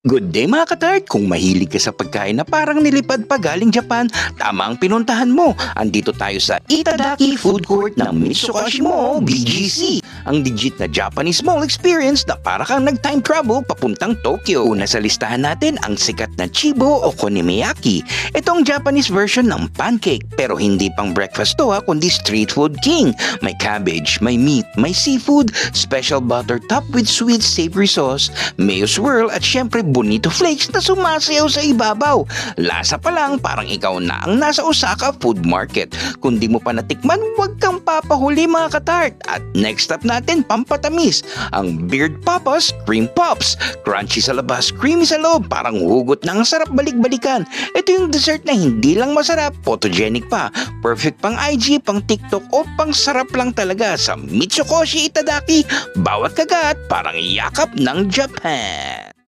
Good day mga katart! Kung mahilig ka sa pagkain na parang nilipad pa galing Japan, tama ang pinuntahan mo. Andito tayo sa Itadaki Food Court ng Mitsukoshi Mall, BGC. Ang legit na Japanese mall experience na para kang nag-time travel papuntang Tokyo. Una sa listahan natin ang sikat na Chibo Okonomiyaki. Itong Japanese version ng pancake pero hindi pang breakfast to kundi street food king. May cabbage, may meat, may seafood, special butter topped with sweet savory sauce, mayo swirl at syempre bonito flakes na sumasayaw sa ibabaw. Lasa pa lang parang ikaw na ang nasa Osaka Food Market. Kung di mo pa natikman, huwag kang papahuli mga katart. At next up natin, pampatamis, ang Beard Papa's Cream Puffs. Crunchy sa labas, creamy sa loob, parang hugot na ang sarap balik-balikan. Ito yung dessert na hindi lang masarap, photogenic pa. Perfect pang IG, pang TikTok o pang sarap lang talaga sa Mitsukoshi Itadaki. Bawat kagat parang yakap ng Japan.